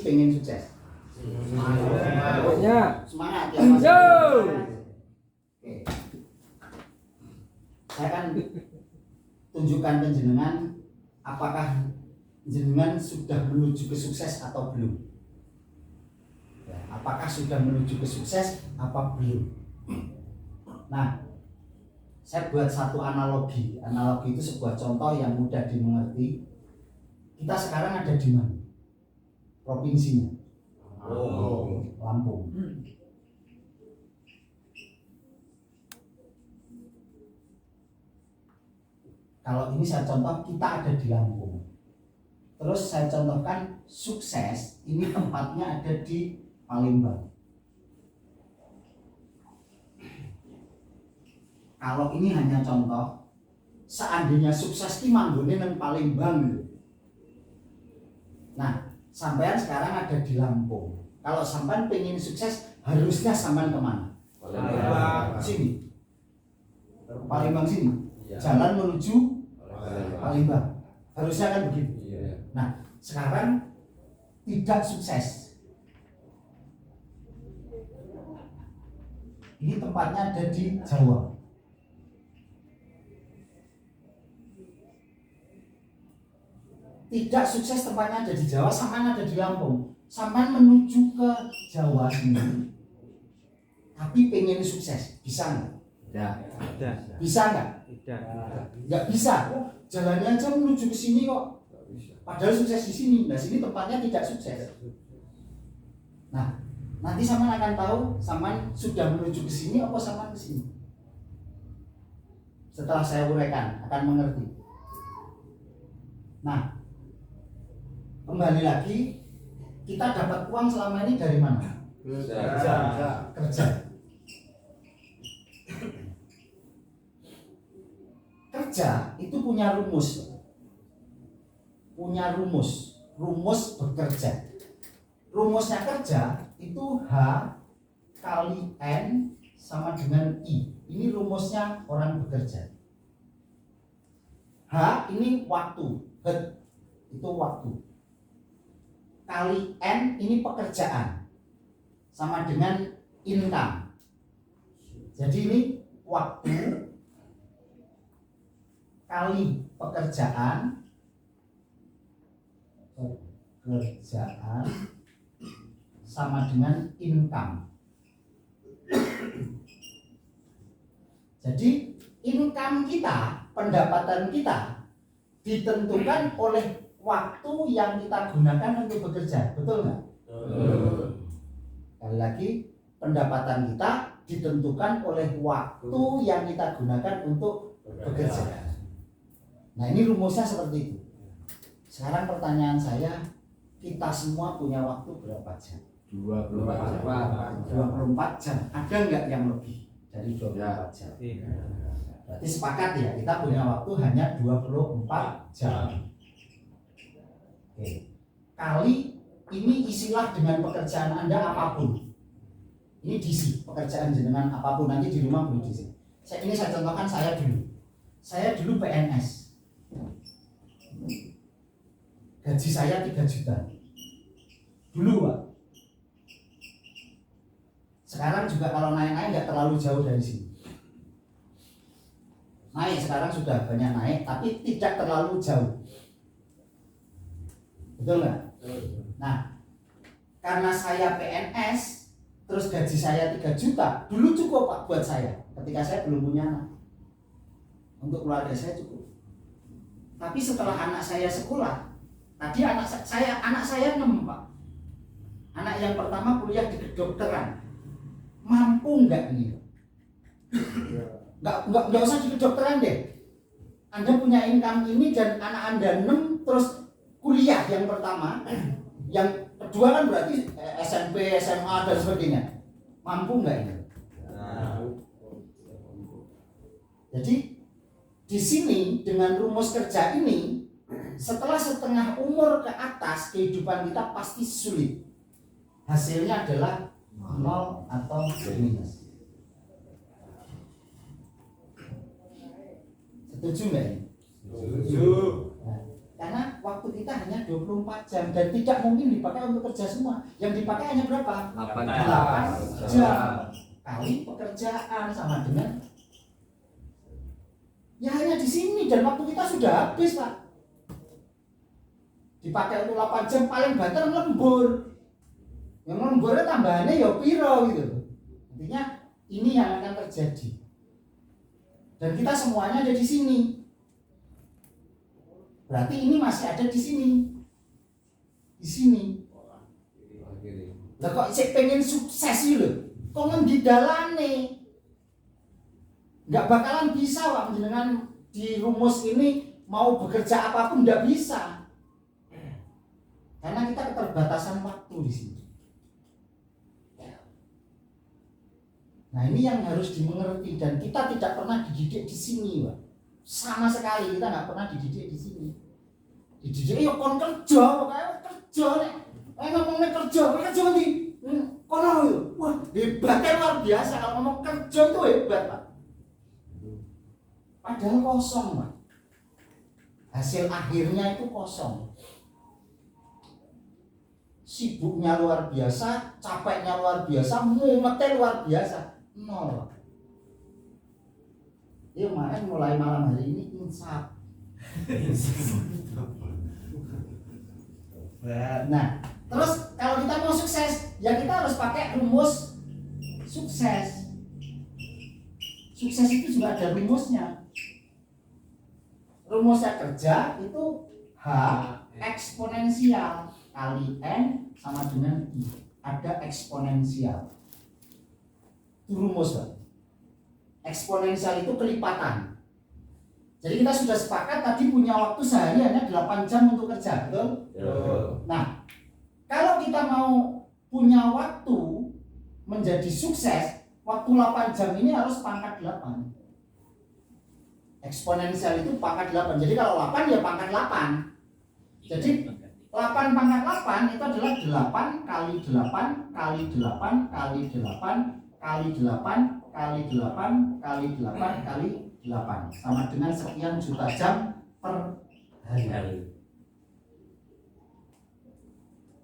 pengen sukses. Semangat ya Mas. Oke. Saya akan tunjukkan penjenengan apakah jenengan sudah menuju ke sukses atau belum. Ya, apakah sudah menuju ke sukses apa belum? Nah, saya buat satu analogi. Analogi itu sebuah contoh yang mudah dimengerti. Kita sekarang ada di mana? Provinsinya. Lampung. Kalau ini saya contoh, kita ada di Lampung. Terus saya contohkan sukses, ini tempatnya ada di Palembang. Kalau ini hanya contoh, seandainya sukses ini manggone nang Palembang. Nah, sampean sekarang ada di Lampung. Kalau sampean pengen sukses, harusnya sampean kemana? Palembang. Sini. Palembang sini. Jalan menuju Palembang. Harusnya kan begitu. Nah, sekarang tidak sukses. Ini tempatnya ada di Jawa. Tidak sukses tempatnya ada di Jawa, sampean ada di Lampung. Sampean menuju ke Jawa sini. Tapi pengen sukses, bisa nggak? Tidak. Bisa nggak? Tidak. Nggak bisa. Jalannya aja menuju ke sini kok. Padahal sukses di sini. Nah, sini tempatnya tidak sukses. Nah, nanti sampean akan tahu sampean sudah menuju ke sini apa sampean ke sini. Setelah saya uraikan akan mengerti. Nah, kembali lagi, kita dapat uang selama ini dari mana? Kerja. Kerja itu punya rumus. Rumus bekerja. Rumusnya kerja itu H kali N sama dengan I. Ini rumusnya orang bekerja. H ini waktu, itu waktu. Kali N ini pekerjaan, sama dengan income. Jadi ini waktu kali pekerjaan sama dengan income. Jadi income kita, pendapatan kita ditentukan oleh waktu yang kita gunakan untuk bekerja, betul nggak? Sekali lagi, pendapatan kita ditentukan oleh waktu yang kita gunakan untuk bekerja. Nah, ini rumusnya seperti itu. Sekarang pertanyaan saya, kita semua punya waktu berapa jam? 24 jam. Ada nggak yang lebih dari 24 jam? Berarti sepakat ya, kita punya waktu hanya 24 jam. Oke. Kali ini isilah dengan pekerjaan Anda apapun. Ini diisi pekerjaan jenengan apapun, nanti di rumah boleh diisi. Ini saya contohkan saya dulu. Saya dulu PNS. Gaji saya 3 juta. Dulu, Pak. Sekarang juga kalau naik-naik nggak terlalu jauh dari sini. Naik sekarang sudah banyak naik, tapi tidak terlalu jauh. Betul nggak? Nah, karena saya PNS, terus gaji saya 3 juta, dulu cukup Pak buat saya. Ketika saya belum punya anak, untuk keluarga saya cukup. Tapi setelah anak saya sekolah, tadi anak saya 6 Pak. Anak yang pertama kuliah di kedokteran, mampu nggak ini? Nggak usah di kedokteran deh. Anda punya income ini dan anak Anda 6 terus kuliah yang pertama, yang kedua kan berarti SMP, SMA dan sebagainya. Mampu nggak ini? Jadi di sini dengan rumus kerja ini, setelah setengah umur ke atas kehidupan kita pasti sulit. Hasilnya adalah 0 atau minus. Setuju nggak ini? Setuju. Nah, Karena waktu kita hanya 24 jam dan tidak mungkin dipakai untuk kerja semua. Yang dipakai hanya berapa? 8 jam kali pekerjaan sama dengan ya hanya di sini, dan waktu kita sudah habis, Pak. Dipakai untuk 8 jam paling banter lembur. Yang lemburnya tambahannya ya piro gitu. Intinya ini yang akan terjadi. Dan kita semuanya ada di sini. Berarti ini masih ada di sini. Di sini. Lah kok cek pengen sukses gitu. Kok ngendidalane. Enggak bakalan bisa Pak dengan di rumus ini mau bekerja apapun enggak bisa. Karena kita keterbatasan waktu di sini. Nah, ini yang harus dimengerti, dan kita tidak pernah dididik di sini, Pak. Sama sekali kita nggak pernah dididik di sini. Dididik ya kon kerja, pokoknya kerja nek. Ngomongnya kerja nanti. Kono yo. Wah, hebatnya luar biasa kalau ngomong kerja itu hebat, Pak. Padahal kosong, Pak. Hasil akhirnya itu kosong. Sibuknya luar biasa, capeknya luar biasa, mumetnya luar biasa. Nol. Ya kemarin mulai malam hari ini insaf. Nah, terus kalau kita mau sukses, ya kita harus pakai rumus sukses. Sukses itu juga ada rumusnya. Rumusnya kerja itu H eksponensial kali N sama dengan I. Ada eksponensial. Itu rumus, Pak. Eksponensial itu kelipatan. Jadi kita sudah sepakat tadi punya waktu sehari hanya 8 jam untuk kerja, betul? Nah, kalau kita mau punya waktu menjadi sukses, waktu 8 jam ini harus pangkat 8. Eksponensial itu pangkat 8. Jadi kalau 8 ya pangkat 8. Jadi 8 pangkat 8 itu adalah 8 kali 8 kali 8 kali 8 kali 8 kali 8 kali 8 kali 8 sama dengan sekian juta jam per hari.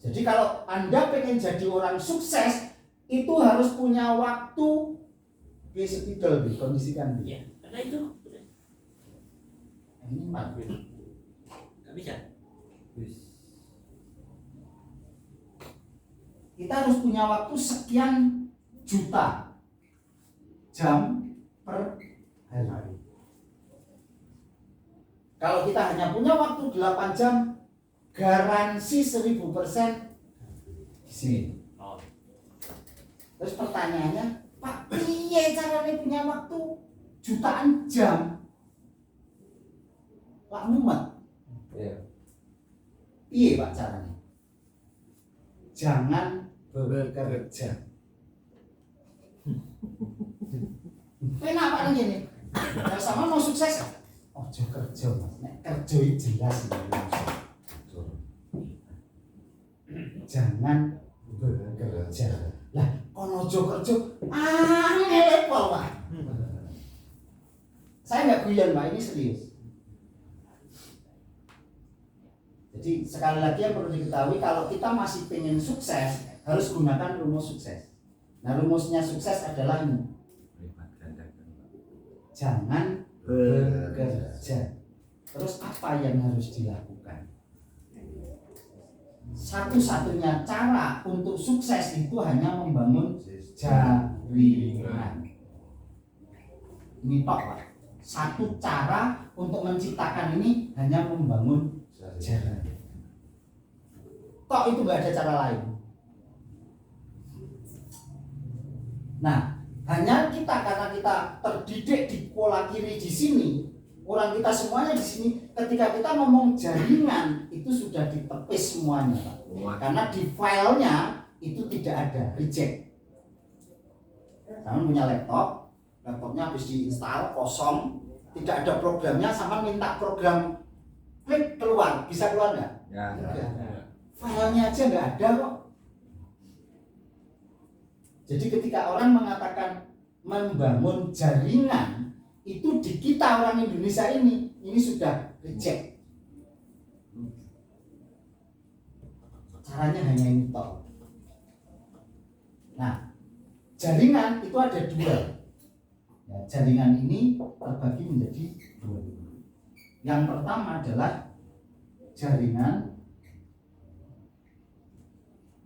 Jadi kalau Anda pengen jadi orang sukses, itu harus punya waktu spidol, kondisikan. Ya, karena itu ini 4. nggak bisa. Kita harus punya waktu sekian juta jam per hari. Kalau kita hanya punya waktu 8 jam, garansi 1000% di sini. Terus pertanyaannya, Pak, piye caranya punya waktu jutaan jam? Pak mumet. Piye Pak caranya? Jangan bekerja. Kenapa ini? Kalau sama mau sukses, ojo kerja Mas. Nek kerja itu jelas ini. Jangan bekerja. Lah, kono ojo kerja, ngelepol Pak. Saya nggak guyon Pak, ini serius. Jadi sekali lagi yang perlu diketahui, kalau kita masih pengen sukses, harus gunakan rumus sukses. Nah, rumusnya sukses adalah ini. Jangan bekerja. Terus apa yang harus dilakukan? Satu-satunya cara untuk sukses itu hanya membangun jaringan. Ini tok Pak. Satu cara untuk menciptakan ini hanya membangun jaringan. Tok itu nggak ada cara lain. Nah, hanya kita karena kita terdidik di pola kiri di sini, orang kita semuanya di sini. Ketika kita ngomong jaringan itu sudah ditepis semuanya, Pak. Karena di filenya itu tidak ada, reject. Kamu punya laptop, laptopnya habis diinstal kosong, tidak ada programnya, sama minta program klik keluar, bisa keluar nggak? Ya. Filenya aja nggak ada kok. Jadi ketika orang mengatakan membangun jaringan, itu di kita orang Indonesia ini sudah reject. Caranya hanya ini toh. Nah, jaringan itu ada dua. Ya, jaringan ini terbagi menjadi dua. Yang pertama adalah jaringan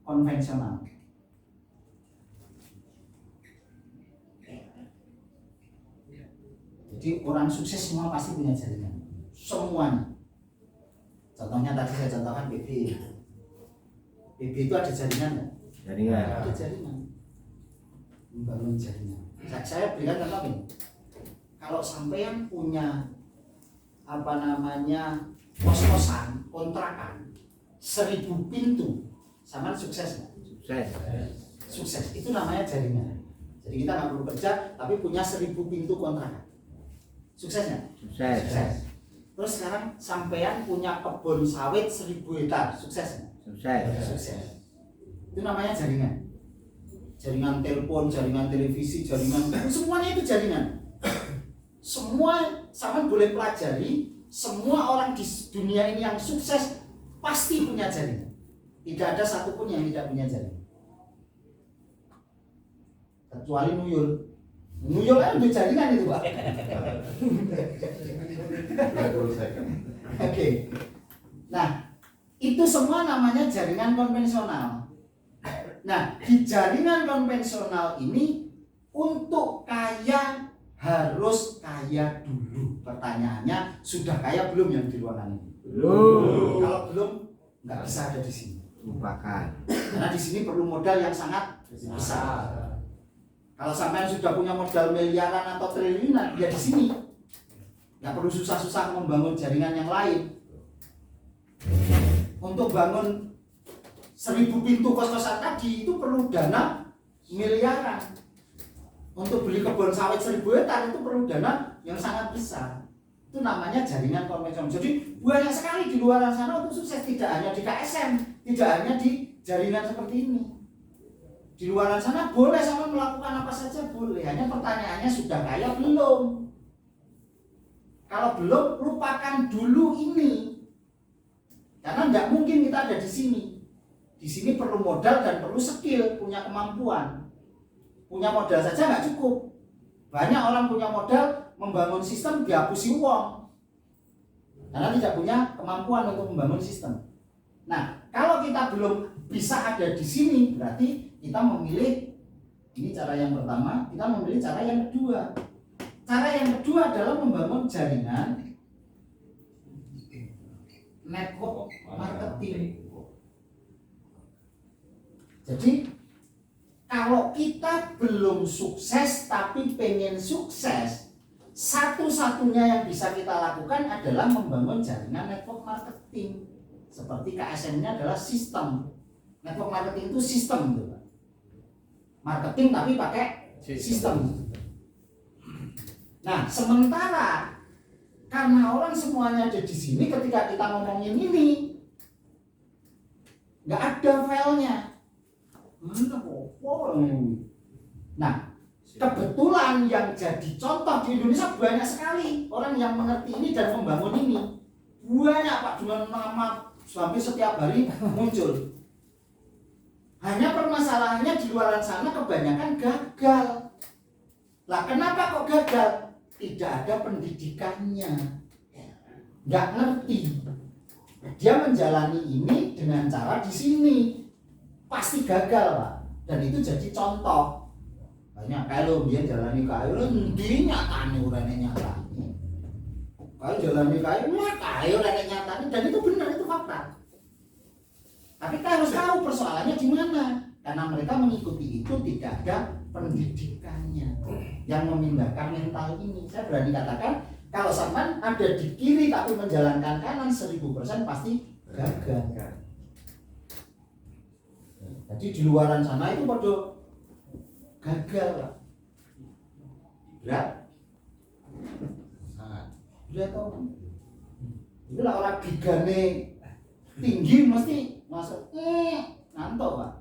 konvensional. Jadi orang sukses semua pasti punya jaringan. Semuanya. Contohnya tadi saya contohkan PB. PB itu ada jaringan nggak? Jaringan. Ada jaringan. Membangun jaringan. Saya berikan contoh ini. Kalau sampean punya kos-kosan, kontrakan 1000 pintu, sama sukses nggak? Sukses. Sukses. Itu namanya jaringan. Jadi kita nggak perlu kerja, tapi punya 1000 pintu kontrakan. Sukses nggak? Sukses. Terus sekarang sampean punya kebun sawit 1000 hektar, sukses nggak? Sukses. Sukses. Itu namanya jaringan. Jaringan telepon, jaringan televisi, jaringan semuanya itu jaringan. Semua sama boleh pelajari, semua orang di dunia ini yang sukses pasti punya jaringan. Tidak ada satupun yang tidak punya jaringan. Kecuali Nuyul. Nuyul kan udah jaringan itu, Pak. Oke. Nah, itu semua namanya jaringan konvensional. Nah, di jaringan konvensional ini untuk kaya harus kaya dulu. Pertanyaannya, sudah kaya belum yang di ruangan ini? Belum. Kalau belum, nggak bisa ada di sini. Lupakan. Karena di sini perlu modal yang sangat besar. Kalau sampai sudah punya modal miliaran atau triliunan, ya di sini. Nggak perlu susah-susah membangun jaringan yang lain. Untuk bangun 1000 pintu kos-kosan tadi itu perlu dana miliaran. Untuk beli kebun sawit 1000 hektar itu perlu dana yang sangat besar. Itu namanya jaringan konvensional. Jadi banyak sekali di luar sana untuk sukses, tidak hanya di KSM, tidak hanya di jaringan seperti ini. Di luar sana boleh sama melakukan apa saja boleh. Hanya pertanyaannya sudah kaya belum? Kalau belum, lupakan dulu ini. Karena tidak mungkin kita ada di sini. Di sini perlu modal dan perlu skill, punya kemampuan. Punya modal saja nggak cukup. Banyak orang punya modal membangun sistem dihapusi uang. Karena tidak punya kemampuan untuk membangun sistem. Nah, kalau kita belum bisa ada di sini, berarti kita memilih, ini cara yang pertama, kita memilih cara yang kedua. Cara yang kedua adalah membangun jaringan network marketing. Jadi kalau kita belum sukses tapi pengen sukses, satu-satunya yang bisa kita lakukan adalah membangun jaringan network marketing. Seperti KSM-nya adalah sistem. Network marketing itu sistem gitu. Marketing tapi pakai sistem. Nah, sementara karena orang semuanya ada di sini, ketika kita ngomongin ini nggak ada filenya. Nah, kebetulan yang jadi contoh di Indonesia banyak sekali orang yang mengerti ini dan membangun ini. Banyak, Pak, dengan nama hampir setiap hari muncul. Hanya permasalahannya di luar sana kebanyakan gagal. Lah kenapa kok gagal? Tidak ada pendidikannya. Nggak ngerti. Dia menjalani ini dengan cara di sini. Pasti gagal, Pak. Dan itu jadi contoh. Banyak kalau dia jalani kayu, nanti nyatane urane nyatane. Kalau jalani kayu, kayu urane nyatane, dan itu benar, itu fakta. Tapi kita harus tahu persoalannya di mana. Karena mereka mengikuti itu tidak ada pendidikannya yang memindahkan mental ini. Saya berani katakan, kalau Salman ada di kiri tapi menjalankan kanan 1000% pasti gagal. Jadi di luaran sana itu pada gagal, Pak. Berat. Sangat. Berat toh. Itulah orang gigane tinggi mesti masuk. Ngantuk, Pak.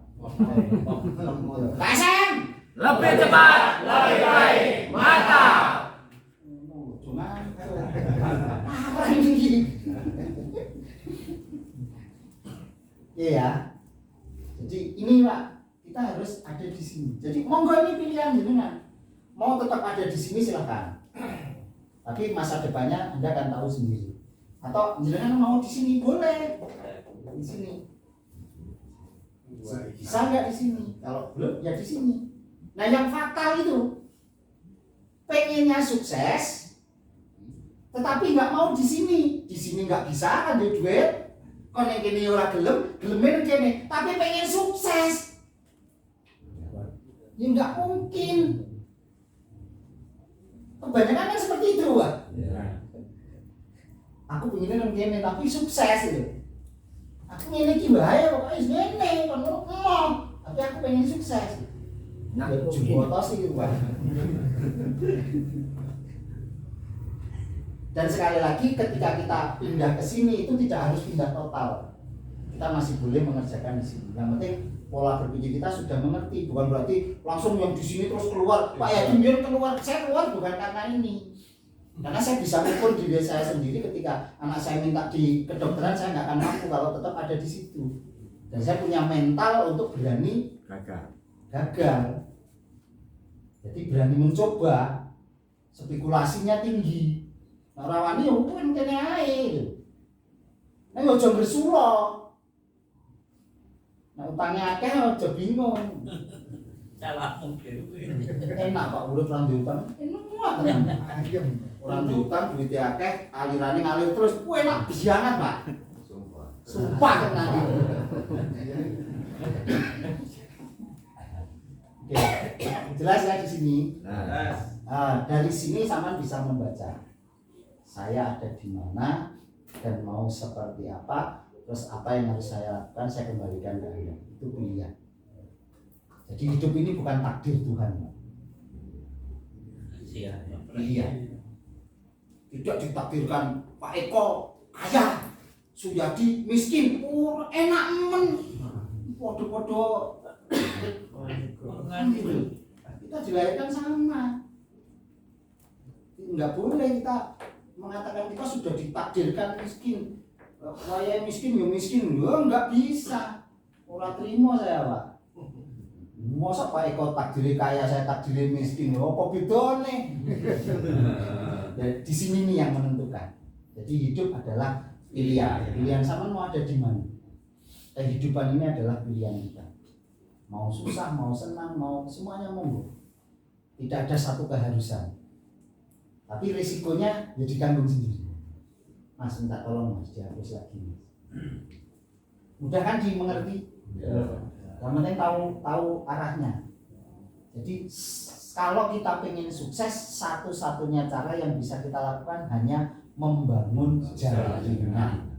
KSM Lebih cepat, lebih baik, mantap. Cuma apa ini? Iya. ini Pak, kita harus ada di sini. Jadi monggo ini pilihan jenengan. Mau tetap ada di sini silakan. Tapi masa depannya Anda akan tahu sendiri. Atau jenengan mau di sini boleh. Di sini. Bisa nggak di sini? Kalau belum ya di sini. Nah yang fatal itu pengennya sukses, tetapi nggak mau di sini. Di sini nggak bisa ada duit. Kon yang kene ora gelemen kene, tapi pengen sukses. Ya nggak mungkin. Kebanyakan kan seperti itu, Pak. Aku pengennya nang kene tapi sukses gitu. Aku ngene iki wae kok wis ngene kon mau, tapi aku pengen sukses. Nah, juga sih itu, Pak. Dan sekali lagi ketika kita pindah ke sini itu tidak harus pindah total. Kita masih boleh mengerjakan di sini. Yang penting pola berpikir kita sudah mengerti, bukan berarti langsung yang di sini terus keluar. Pak ya biar keluar, saya keluar bukan karena ini. Karena saya bisa mengukur diri saya sendiri ketika anak saya minta di kedokteran, saya nggak akan mampu kalau tetap ada di situ. Dan saya punya mental untuk berani gagal. Jadi berani mencoba, spekulasinya tinggi. Nah rawani ya mungkin kene ae. Nah yo aja bersulo. Nah utangnya akeh aja bingung. Salah mungkin. Enak Pak urut lan diutang. Enak tenan. Orang diutang duitnya akeh, alirane ngalir terus. Ku enak banget, Pak. Sumpah tenan. Oke. Jelas ya di sini. Dari sini sampean bisa membaca. Saya ada di mana dan mau seperti apa, terus apa yang harus saya lakukan, saya kembalikan ke Anda. Itu pilihan. Jadi hidup ini bukan takdir Tuhan. Pilihan. Tidak ditakdirkan Pak Eko kaya, Suyadi miskin, enak men, podo-podo. Kita dilahirkan sama. Enggak boleh kita mengatakan kita sudah ditakdirkan miskin. Saya miskin ya miskin, enggak bisa. Ora terima saya, Pak. Masa Pak Eko takdiri kaya, saya takdiri miskin, apa bedane? Di sini nih yang menentukan. Jadi hidup adalah pilihan. Pilihan sama mau ada di mana. Kehidupan ini adalah pilihan kita. Mau susah, mau senang, mau semuanya monggo. Tidak ada satu keharusan. Tapi risikonya ya ditanggung sendiri. Mas minta tolong Mas dihapus lagi Mas. Mudah kan dimengerti? Yang penting tahu arahnya. Jadi kalau kita pengen sukses, satu-satunya cara yang bisa kita lakukan hanya membangun jaringan.